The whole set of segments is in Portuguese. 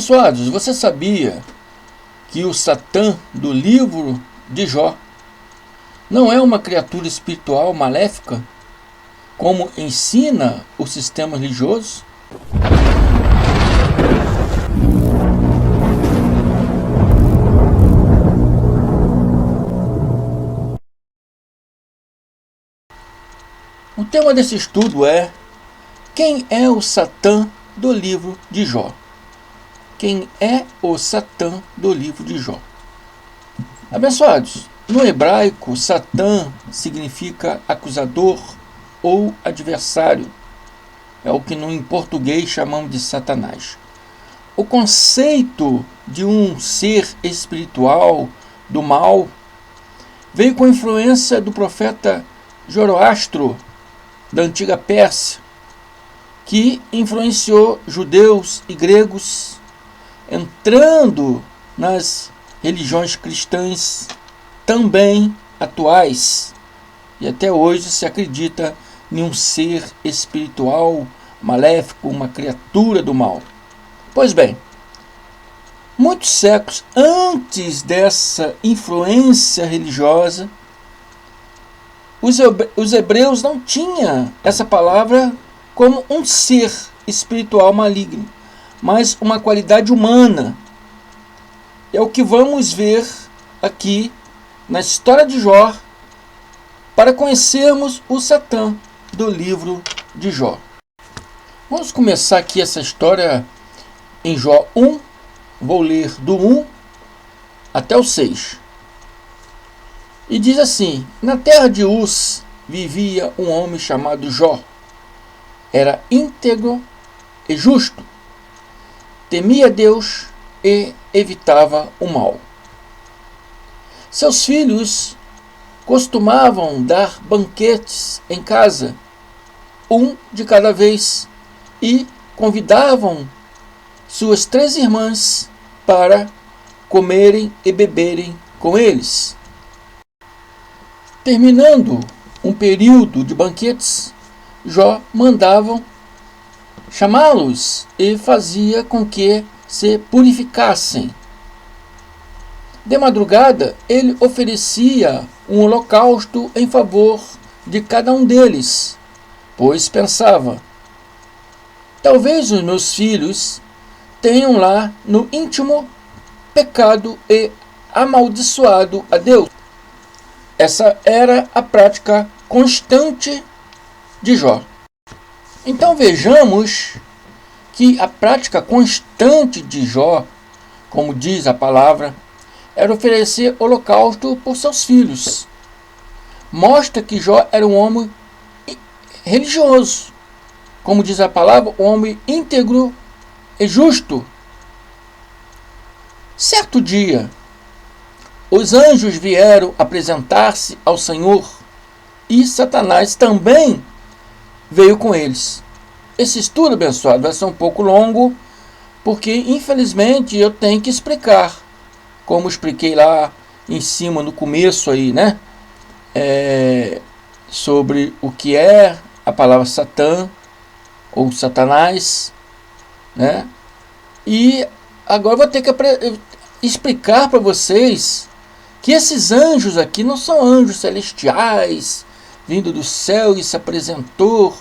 Abençoados, você sabia que o Satã do livro de Jó não é uma criatura espiritual maléfica, como ensina o sistema religioso? O tema desse estudo é: quem é o Satã do livro de Jó? Quem é o Satã do livro de Jó? Abençoados, no hebraico, Satã significa acusador ou adversário. É o que em português chamamos de Satanás. O conceito de um ser espiritual do mal veio com a influência do profeta Zoroastro, da antiga Pérsia, que influenciou judeus e gregos, entrando nas religiões cristãs também atuais. E até hoje se acredita em um ser espiritual maléfico, uma criatura do mal. Pois bem, muitos séculos antes dessa influência religiosa, os hebreus não tinham essa palavra como um ser espiritual maligno, mas uma qualidade humana. É o que vamos ver aqui na história de Jó, para conhecermos o Satã do livro de Jó. Vamos começar aqui essa história em Jó 1, vou ler do 1 até o 6. E diz assim: na terra de Uz vivia um homem chamado Jó. Era íntegro e justo, temia Deus e evitava o mal. Seus filhos costumavam dar banquetes em casa, um de cada vez, e convidavam suas 3 irmãs para comerem e beberem com eles. Terminando um período de banquetes, Jó mandava chamá-los e fazia com que se purificassem. De madrugada, ele oferecia um holocausto em favor de cada um deles, pois pensava: talvez os meus filhos tenham lá no íntimo pecado e amaldiçoado a Deus. Essa era a prática constante de Jó. Então vejamos que a prática constante de Jó, como diz a palavra, era oferecer holocausto por seus filhos. Mostra que Jó era um homem religioso, como diz a palavra, um homem íntegro e justo. Certo dia, os anjos vieram apresentar-se ao Senhor e Satanás também veio com eles. Esse estudo, abençoado, vai ser um pouco longo, porque infelizmente eu tenho que explicar, como expliquei lá em cima no começo aí, né? Sobre o que é a palavra Satã ou Satanás, né? E agora eu vou ter que explicar para vocês que esses anjos aqui não são anjos celestiais vindo do céu e se apresentou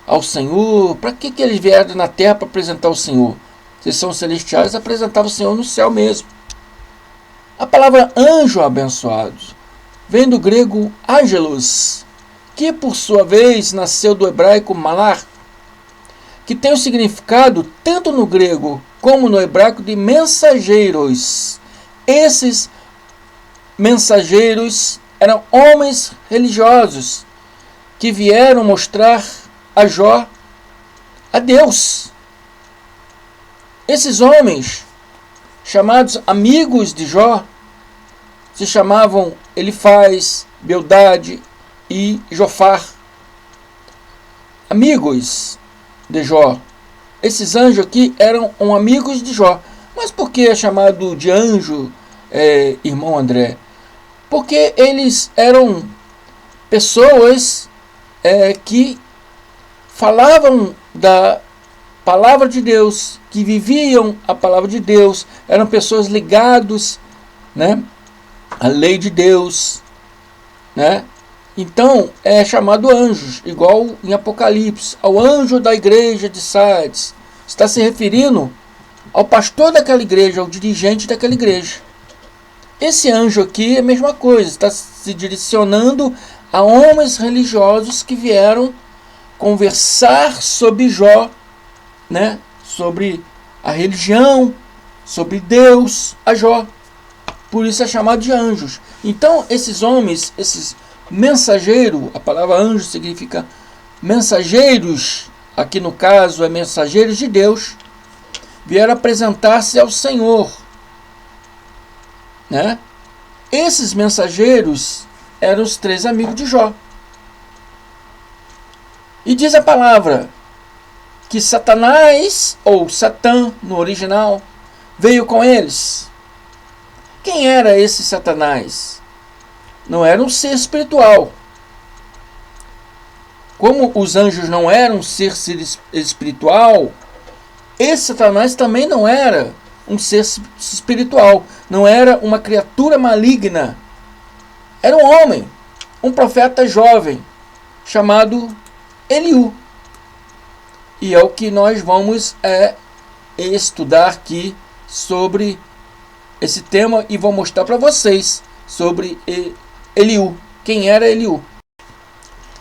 ao Senhor. Para que eles vieram na terra para apresentar o Senhor? Se são celestiais, apresentavam o Senhor no céu mesmo. A palavra anjo, abençoados, vem do grego angelos, que por sua vez nasceu do hebraico malar, que tem o significado tanto no grego como no hebraico de mensageiros. Esses mensageiros eram homens religiosos que vieram mostrar a Jó a Deus. Esses homens, chamados amigos de Jó, se chamavam Elifaz, Bildade e Jofar. Amigos de Jó. Esses anjos aqui eram amigos de Jó. Mas por que é chamado de anjo, irmão André? Porque eles eram pessoas que falavam palavra de Deus, que viviam a palavra de Deus, eram pessoas ligadas, né, à lei de Deus, né? Então é chamado anjos, igual em Apocalipse, ao anjo da igreja de Sardes. Está se referindo ao pastor daquela igreja, ao dirigente daquela igreja. Esse anjo aqui é a mesma coisa, está se direcionando a homens religiosos que vieram conversar sobre Jó, né? Sobre a religião, sobre Deus, a Jó. Por isso é chamado de anjos. Então esses homens, esses mensageiros, a palavra anjo significa mensageiros, aqui no caso é mensageiros de Deus, vieram apresentar-se ao Senhor, né? Esses mensageiros eram os 3 amigos de Jó. E diz a palavra que Satanás, ou Satã no original, veio com eles. Quem era esse Satanás? Não era um ser espiritual. Como os anjos não eram um ser espiritual, esse Satanás também não era um ser espiritual. Não era uma criatura maligna. Era um homem, um profeta jovem, chamado Eliú. E é o que nós vamos estudar aqui sobre esse tema e vou mostrar para vocês sobre Eliú. Quem era Eliú?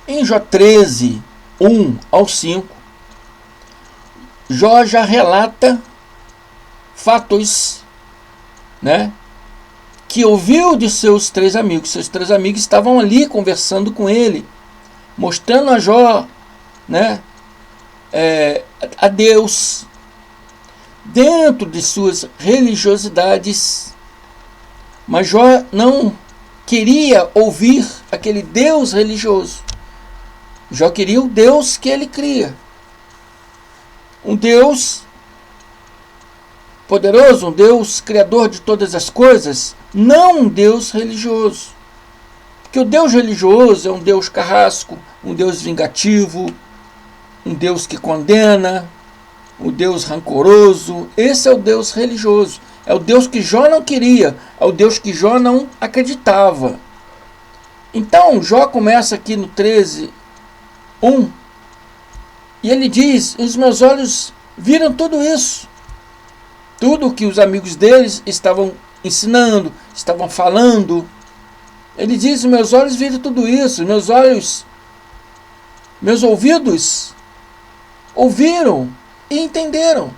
Em Jó 13, 1 ao 5, Jó já relata fatos, né, que ouviu de seus 3 amigos. Seus 3 amigos estavam ali conversando com ele, mostrando a Jó, né, a Deus, dentro de suas religiosidades. Mas Jó não queria ouvir aquele Deus religioso. Jó queria o Deus que ele cria. Um Deus poderoso, um Deus criador de todas as coisas, não um Deus religioso. Porque o Deus religioso é um Deus carrasco, um Deus vingativo, um Deus que condena, um Deus rancoroso. Esse é o Deus religioso. É o Deus que Jó não queria, é o Deus que Jó não acreditava. Então, Jó começa aqui no 13, 1, e ele diz: os meus olhos viram tudo isso. Tudo o que os amigos deles estavam ensinando, estavam falando. Ele diz: meus olhos viram tudo isso, meus ouvidos ouviram e entenderam.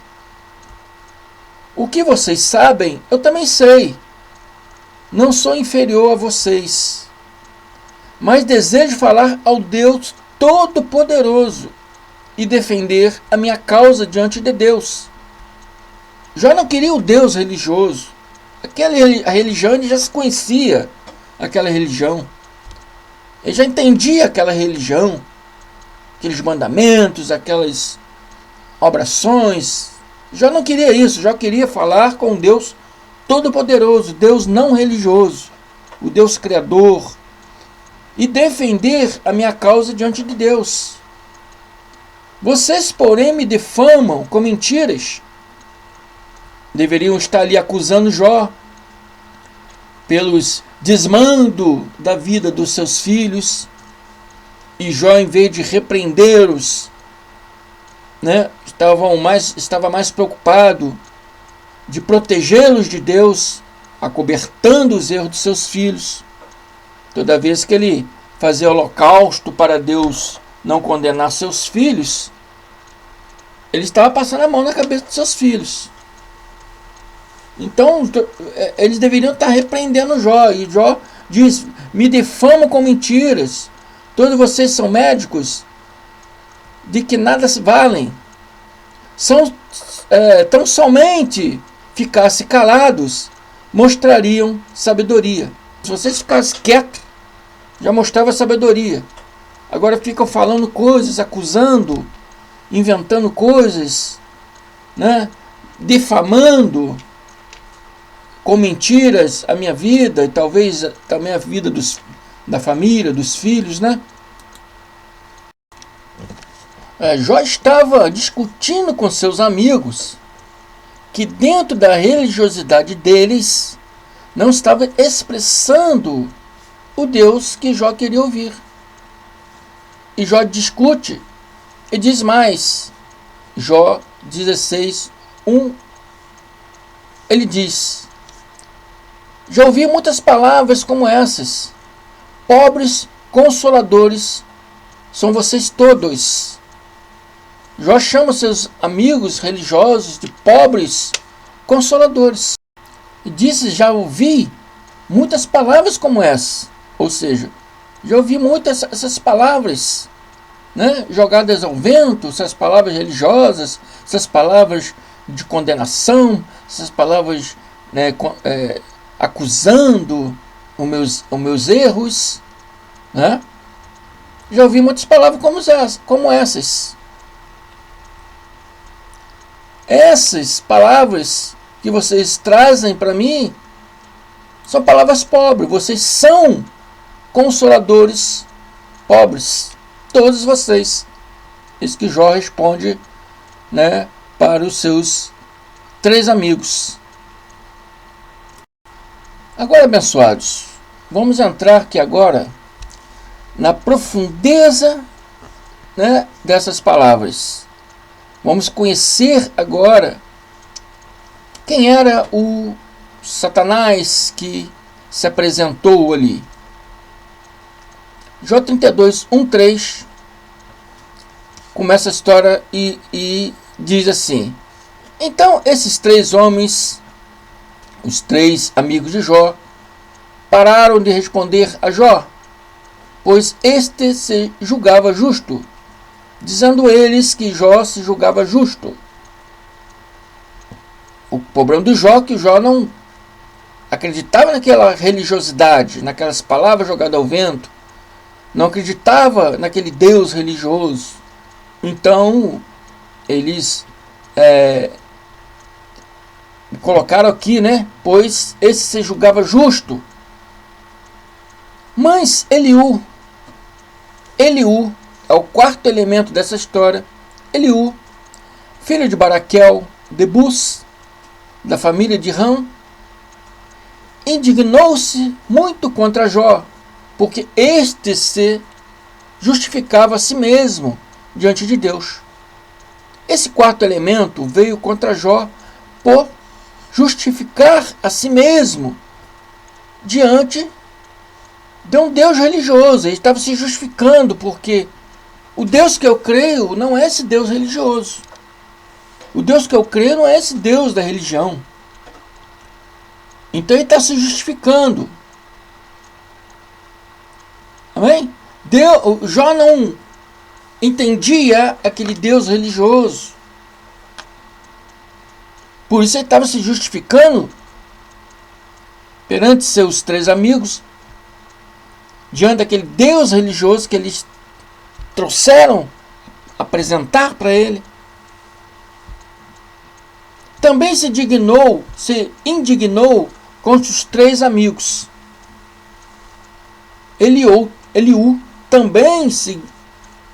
O que vocês sabem, eu também sei. Não sou inferior a vocês, mas desejo falar ao Deus Todo-Poderoso e defender a minha causa diante de Deus. Jó não queria o Deus religioso. A religião, ele já se conhecia, aquela religião. Ele já entendia aquela religião, aqueles mandamentos, aquelas orações. Jó não queria isso. Jó queria falar com o Deus Todo-Poderoso, Deus não religioso, o Deus Criador, e defender a minha causa diante de Deus. Vocês, porém, me difamam com mentiras. Deveriam estar ali acusando Jó pelos desmando da vida dos seus filhos. E Jó, em vez de repreendê-los, né, estava mais preocupado de protegê-los de Deus, acobertando os erros de seus filhos. Toda vez que ele fazia holocausto para Deus não condenar seus filhos, ele estava passando a mão na cabeça dos seus filhos. Então, eles deveriam estar repreendendo Jó. E Jó diz: me difamam com mentiras. Todos vocês são médicos de que nada valem. Tão somente ficassem calados, mostrariam sabedoria. Se vocês ficassem quietos, já mostrava sabedoria. Agora ficam falando coisas, acusando, inventando coisas, né? Difamando com mentiras a minha vida e talvez também a vida da família, dos filhos, né? Jó estava discutindo com seus amigos que dentro da religiosidade deles não estava expressando o Deus que Jó queria ouvir. E Jó discute e diz mais. Jó 16:1, ele diz: já ouvi muitas palavras como essas. Pobres consoladores são vocês todos. Jó chama seus amigos religiosos de pobres consoladores. E disse: já ouvi muitas palavras como essa. Ou seja, já ouvi muitas essas palavras, né, jogadas ao vento, essas palavras religiosas, essas palavras de condenação, essas palavras, né, acusando os meus erros, né? Já ouvi muitas palavras como essas. Essas palavras que vocês trazem para mim são palavras pobres. Vocês são consoladores pobres. Todos vocês. Isso que Jó responde, né, para os seus 3 amigos. Agora, abençoados, vamos entrar aqui agora na profundeza, né, dessas palavras. Vamos conhecer agora quem era o Satanás que se apresentou ali. Jó 32:1-3 começa a história e diz assim: então esses 3 homens, os 3 amigos de Jó, pararam de responder a Jó, pois este se julgava justo, dizendo eles que Jó se julgava justo. O problema do Jó é que o Jó não acreditava naquela religiosidade, naquelas palavras jogadas ao vento, não acreditava naquele Deus religioso. Então, eles colocaram aqui, né? Pois esse se julgava justo. Mas Eliú é o 4º elemento dessa história. Eliú, filho de Baraquel, de Bus, da família de Ram, indignou-se muito contra Jó, porque este se justificava a si mesmo diante de Deus. Esse 4º elemento veio contra Jó por justificar a si mesmo diante de um Deus religioso. Ele estava se justificando porque o Deus que eu creio não é esse Deus religioso. O Deus que eu creio não é esse Deus da religião. Então ele está se justificando. Amém? Jó não entendia aquele Deus religioso. Por isso ele estava se justificando perante seus 3 amigos, diante daquele Deus religioso que eles trouxeram apresentar para ele. Também se indignou contra os 3 amigos. Eliú também se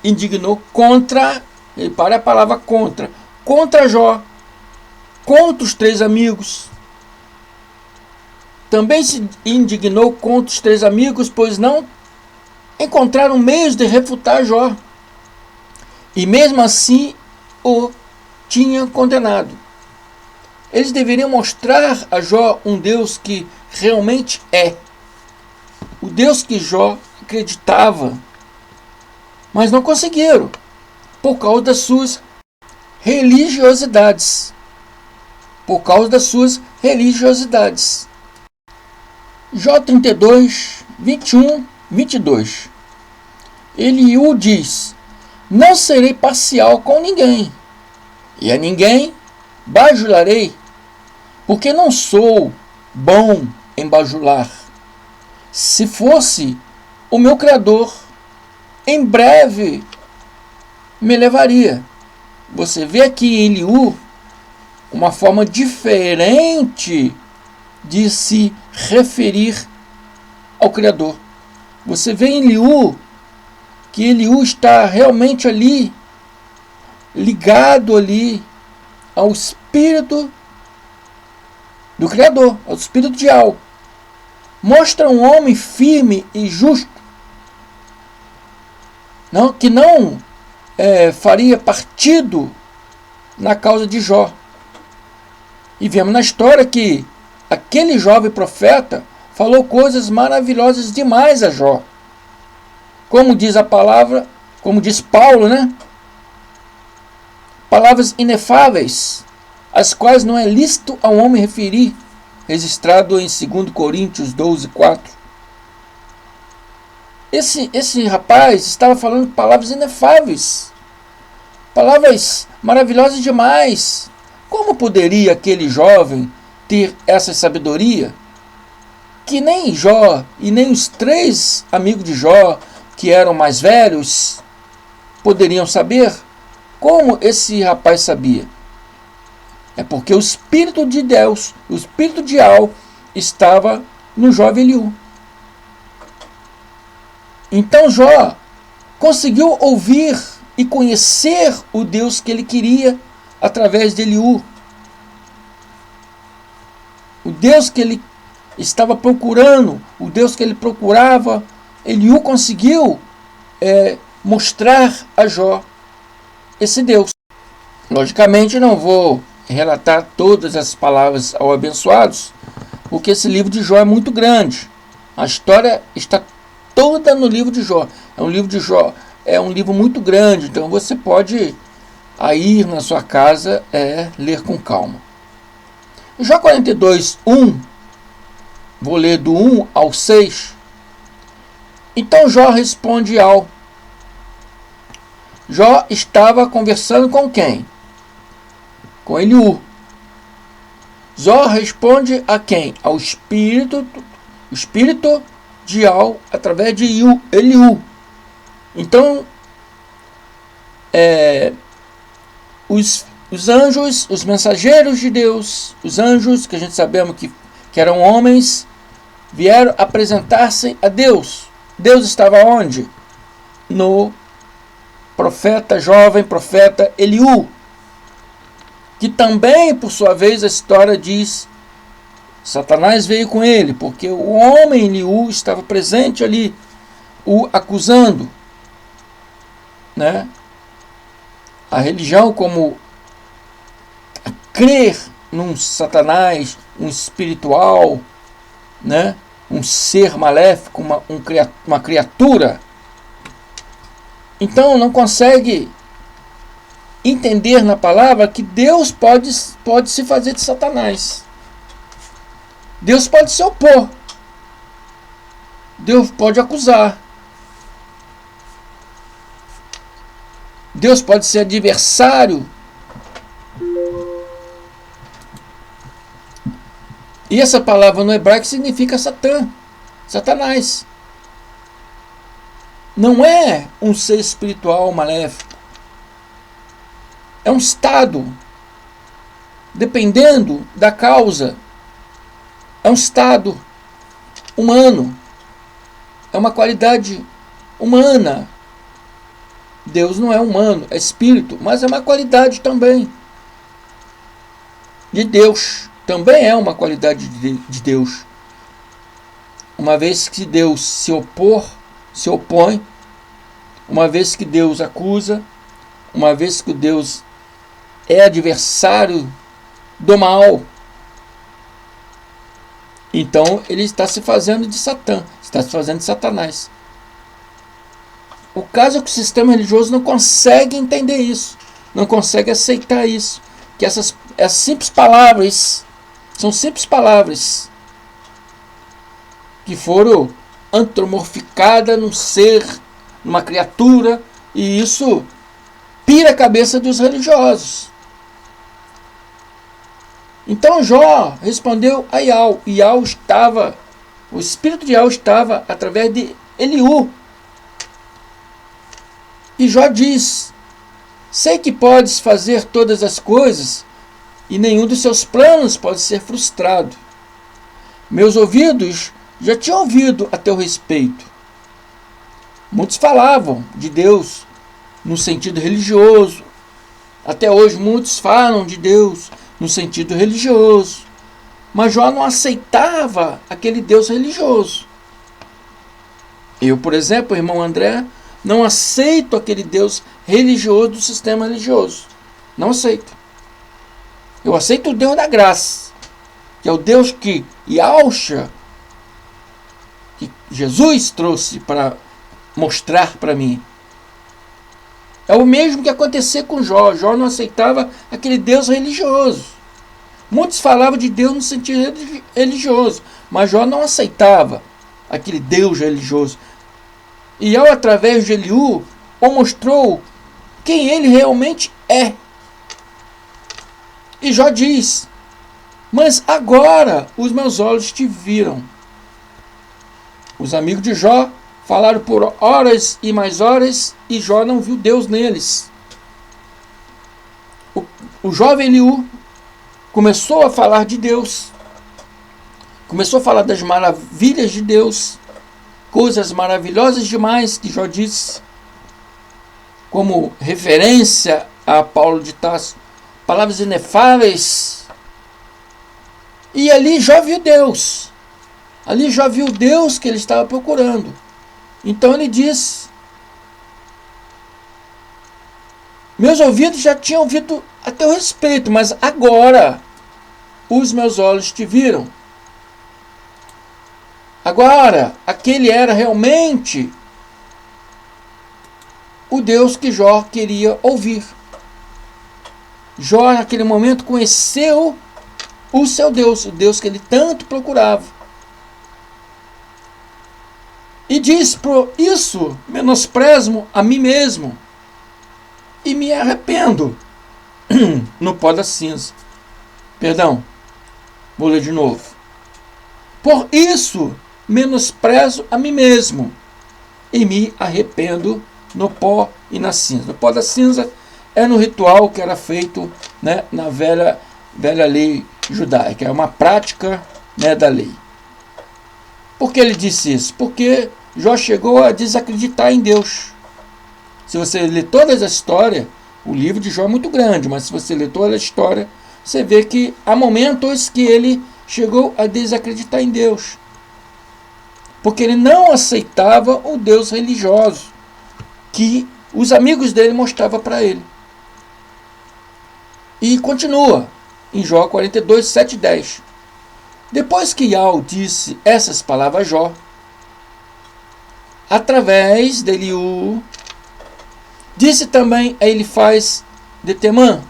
indignou contra, repare a palavra contra Jó, contra os 3 amigos. Também se indignou contra os 3 amigos, pois não encontraram meios de refutar Jó. E mesmo assim o tinham condenado. Eles deveriam mostrar a Jó um Deus que realmente é. O Deus que Jó acreditava. Mas não conseguiram, por causa das suas religiosidades. Jó 32, 21, 22. Eliú diz: não serei parcial com ninguém, e a ninguém bajularei, porque não sou bom em bajular. Se fosse o meu Criador, em breve me levaria. Você vê aqui em Eliú uma forma diferente de se referir ao Criador. Você vê em Eliú que Eliú está realmente ali ligado ali ao espírito do Criador, ao espírito de Al. Mostra um homem firme e justo, que não faria partido na causa de Jó. E vemos na história que aquele jovem profeta falou coisas maravilhosas demais a Jó. Como diz a palavra, como diz Paulo, palavras inefáveis, as quais não é lícito ao homem referir, registrado em 2 Coríntios 12:4. Esse rapaz estava falando palavras inefáveis, palavras maravilhosas demais. Como poderia aquele jovem ter essa sabedoria que nem Jó e nem os 3 amigos de Jó, que eram mais velhos, poderiam saber? Como esse rapaz sabia? É porque o Espírito de Deus, o Espírito de Al, estava no jovem Eliú. Então Jó conseguiu ouvir e conhecer o Deus que ele queria através de Eliú. O Deus que ele estava procurando, o Deus que ele procurava, Eliú conseguiu mostrar a Jó esse Deus. Logicamente não vou relatar todas as palavras ao abençoados, porque esse livro de Jó é muito grande. A história está toda no livro de Jó. É um livro muito grande, então você pode ir na sua casa ler com calma. Jó 42:1, vou ler do 1 ao 6. Então Jó responde Al. Jó estava conversando com quem? Com Eliú. Jó responde a quem? Ao espírito de Al através de Eliú. Então, os anjos, os mensageiros de Deus, os anjos que a gente sabemos que eram homens, vieram apresentar-se a Deus. Deus estava onde? No jovem profeta Eliú, que também, por sua vez, a história diz, Satanás veio com ele, porque o homem Eliú estava presente ali, o acusando, A religião como crer num Satanás, um espiritual, um ser maléfico, uma criatura. Então não consegue entender na palavra que Deus pode se fazer de Satanás. Deus pode se opor. Deus pode acusar. Deus pode ser adversário. E essa palavra no hebraico significa Satanás. Não é um ser espiritual maléfico. É um estado, dependendo da causa. É um estado humano. É uma qualidade humana. Deus não é humano, é espírito, mas é uma qualidade também de Deus. Também é uma qualidade de Deus. Uma vez que Deus se opõe, uma vez que Deus acusa, uma vez que Deus é adversário do mal, então ele está se fazendo de Satã, está se fazendo de Satanás. O caso é que o sistema religioso não consegue entender isso, não consegue aceitar isso, que essas simples palavras são simples palavras que foram antropomorficadas num ser, numa criatura, e isso pira a cabeça dos religiosos. Então Jó respondeu a Ial. O espírito de Ial estava através de Eliú. E Jó diz: sei que podes fazer todas as coisas, e nenhum dos seus planos pode ser frustrado. Meus ouvidos já tinham ouvido a teu respeito. Muitos falavam de Deus no sentido religioso, Até hoje muitos falam de Deus no sentido religioso, mas Jó não aceitava aquele Deus religioso. Eu, por exemplo, irmão André, não aceito aquele Deus religioso do sistema religioso. Não aceito. Eu aceito o Deus da graça, que é o Deus que Yahshua, que Jesus trouxe para mostrar para mim. É o mesmo que aconteceu com Jó. Jó não aceitava aquele Deus religioso. Muitos falavam de Deus no sentido religioso, mas Jó não aceitava aquele Deus religioso. E através de Eliú, o mostrou quem ele realmente é. E Jó diz: mas agora os meus olhos te viram. Os amigos de Jó falaram por horas e mais horas, e Jó não viu Deus neles. O jovem Eliú começou a falar de Deus, começou a falar das maravilhas de Deus, coisas maravilhosas demais que Jó disse, como referência a Paulo de Tarso, palavras inefáveis. E ali Jó viu Deus. Ali Jó viu Deus que ele estava procurando. Então ele diz: meus ouvidos já tinham ouvido a teu respeito, mas agora os meus olhos te viram. Agora, aquele era realmente o Deus que Jó queria ouvir. Jó, naquele momento, conheceu o seu Deus, o Deus que ele tanto procurava. E diz: por isso menosprezo a mim mesmo e me arrependo no pó da cinza. Perdão, vou ler de novo. Por isso menosprezo a mim mesmo e me arrependo no pó e na cinza. No pó da cinza é no ritual que era feito, né, na velha lei judaica. É uma prática, né, da lei. Por que ele disse isso? Porque Jó chegou a desacreditar em Deus. Se você ler toda essa história, o livro de Jó é muito grande, mas se você ler toda a história, você vê que há momentos que ele chegou a desacreditar em Deus. Porque ele não aceitava o Deus religioso que os amigos dele mostravam para ele. E continua em Jó 42, 7 e 10. Depois que Yahweh disse essas palavras a Jó, através de Eliú, disse também a Elifaz de Temã: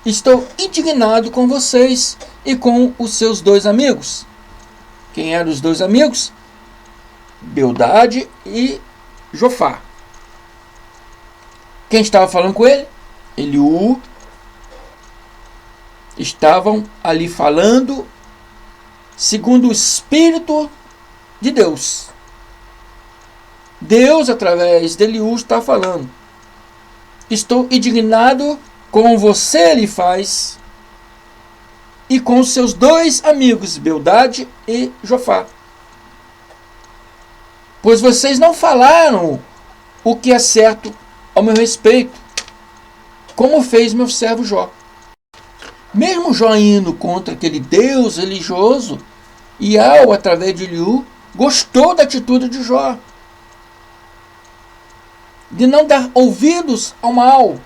estou indignado com vocês e com os seus dois amigos. Quem eram os dois amigos? Bildade e Jofar. Quem estava falando com ele? Eliú. Estavam ali falando segundo o Espírito de Deus. Deus, através de Eliú, está falando: estou indignado com você, Elifaz, e com os seus dois amigos, Bildade e Jofar. Pois vocês não falaram o que é certo ao meu respeito, como fez meu servo Jó. Mesmo Jó indo contra aquele Deus religioso, Yahweh, através de Eliú, gostou da atitude de Jó, de não dar ouvidos ao mal,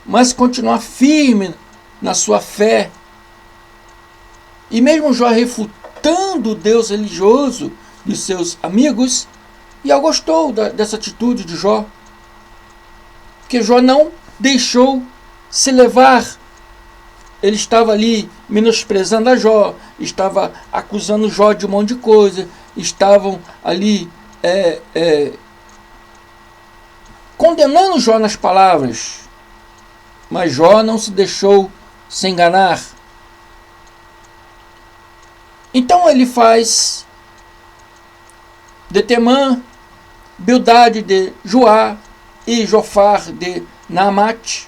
mas continuar firme na sua fé. E mesmo Jó refutando o Deus religioso de seus amigos, Yahweh gostou dessa atitude de Jó, porque Jó não deixou se levar. Ele estava ali menosprezando a Jó, estava acusando Jó de um monte de coisa, estavam ali condenando Jó nas palavras, mas Jó não se deixou se enganar. Então ele faz de Temã, Bildade de Joá e Jofar de Naamate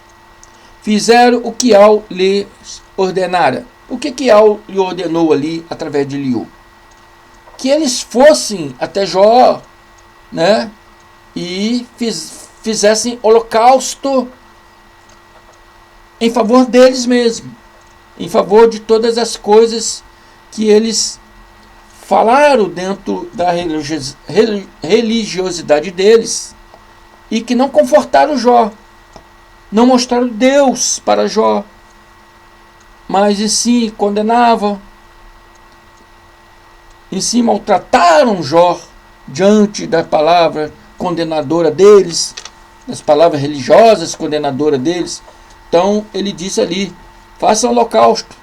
fizeram o que Yahweh lhes ordenara. O que Yahweh lhe ordenou ali através de Eliú? Que eles fossem até Jó, né, e fizessem holocausto em favor deles mesmos, em favor de todas as coisas que eles falaram dentro da religiosidade deles e que não confortaram Jó, não mostraram Deus para Jó, mas em si condenavam, em si maltrataram Jó diante da palavra condenadora deles, das palavras religiosas condenadoras deles. Então ele disse ali: façam holocausto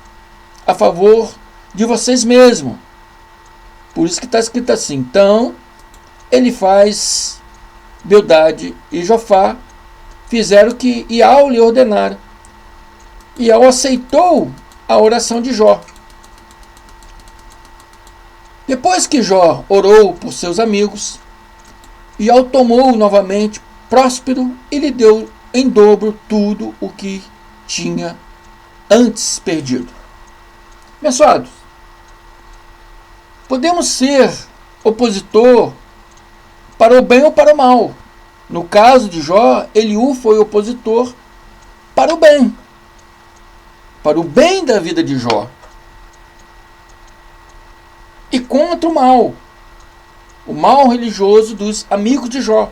a favor de vocês mesmos. Por isso que está escrito assim. Então ele faz, Bildade e Jofar fizeram o que Iau lhe ordenara. Iau aceitou a oração de Jó. Depois que Jó orou por seus amigos, Iau tomou novamente próspero e lhe deu em dobro tudo o que tinha antes perdido. Abençoados, podemos ser opositor para o bem ou para o mal. No caso de Jó, Eliú foi opositor para o bem da vida de Jó, e contra o mal religioso dos amigos de Jó.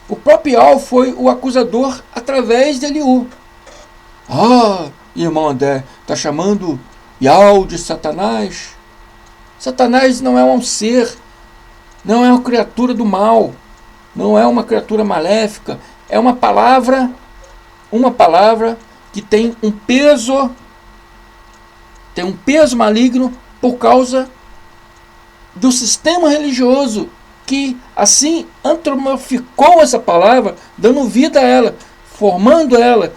O próprio Iau foi o acusador através de Eliú. Irmão André, está chamando Iau de Satanás? Satanás não é um ser, não é uma criatura do mal, não é uma criatura maléfica, é uma palavra que tem um peso maligno por causa do sistema religioso que assim antropomorficou essa palavra, dando vida a ela, formando ela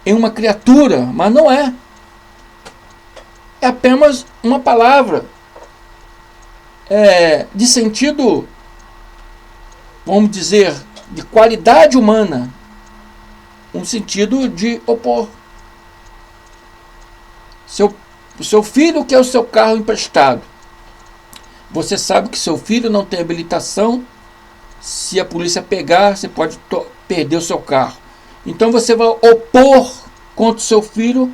em uma criatura, mas não é. É apenas uma palavra de sentido, vamos dizer, de qualidade humana, um sentido de opor. O seu filho quer o seu carro emprestado. Você sabe que seu filho não tem habilitação. Se a polícia pegar, você pode perder o seu carro. Então você vai opor contra o seu filho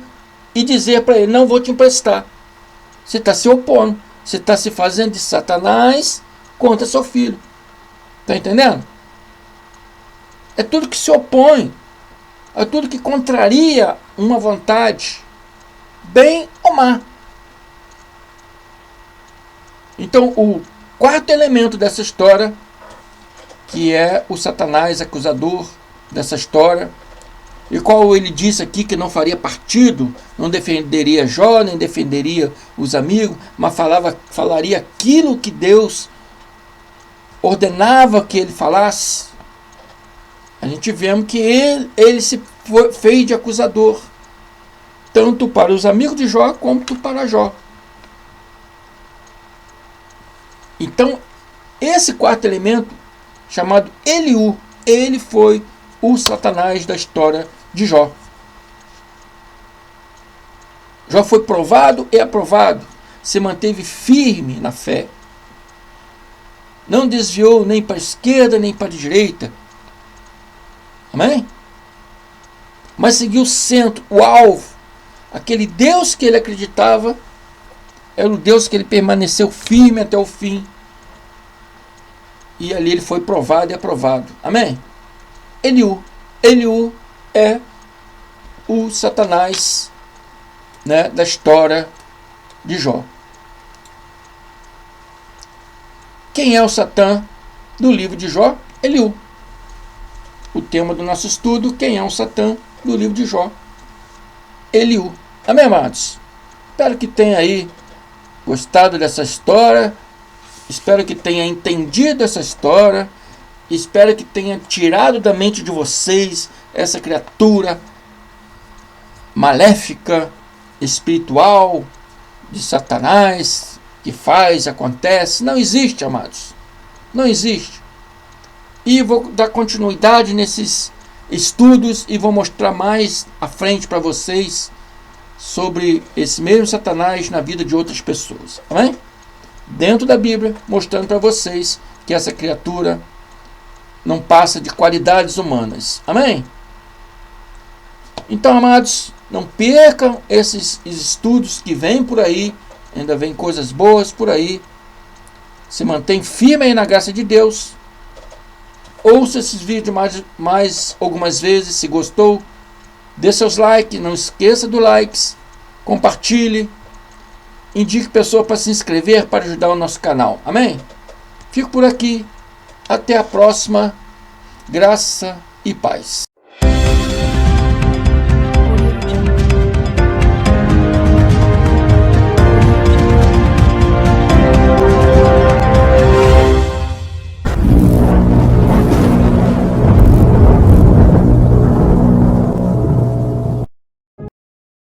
e dizer para ele: não vou te emprestar. Você está se opondo. Você está se fazendo de Satanás contra seu filho. Está entendendo? É tudo que se opõe. É tudo que contraria uma vontade, bem ou má. Então, o quarto elemento dessa história, que é o Satanás acusador dessa história, e qual ele disse aqui que não faria partido, não defenderia Jó, nem defenderia os amigos, mas falaria aquilo que Deus ordenava que ele falasse. A gente vemos que ele se fez de acusador, tanto para os amigos de Jó, quanto para Jó. Então, esse quarto elemento, chamado Eliú, ele foi o Satanás da história de Jó. Jó foi provado e aprovado, se manteve firme na fé. Não desviou nem para a esquerda, nem para a direita. Amém? Mas seguiu o centro, o alvo. Aquele Deus que ele acreditava, era o Deus que ele permaneceu firme até o fim. E ali ele foi provado e aprovado. Amém? Eliú é o Satanás, né, da história de Jó. Quem é o Satã do livro de Jó? Eliú. O tema do nosso estudo: quem é o Satã do livro de Jó? Eliú. Amém, amados? Espero que tenha aí gostado dessa história. Espero que tenha entendido essa história. Espero que tenha tirado da mente de vocês essa criatura maléfica, espiritual, de Satanás, que faz, acontece. Não existe, amados. Não existe. E vou dar continuidade nesses estudos e vou mostrar mais à frente para vocês sobre esse mesmo Satanás na vida de outras pessoas. Amém? Dentro da Bíblia, mostrando para vocês que essa criatura não passa de qualidades humanas. Amém? Então, amados, não percam esses estudos que vêm por aí, ainda vem coisas boas por aí. Se mantém firme aí na graça de Deus. Ouça esses vídeos mais algumas vezes, se gostou. Dê seus likes, não esqueça do likes. Compartilhe. Indique pessoa para se inscrever, para ajudar o nosso canal. Amém? Fico por aqui. Até a próxima. Graça e paz.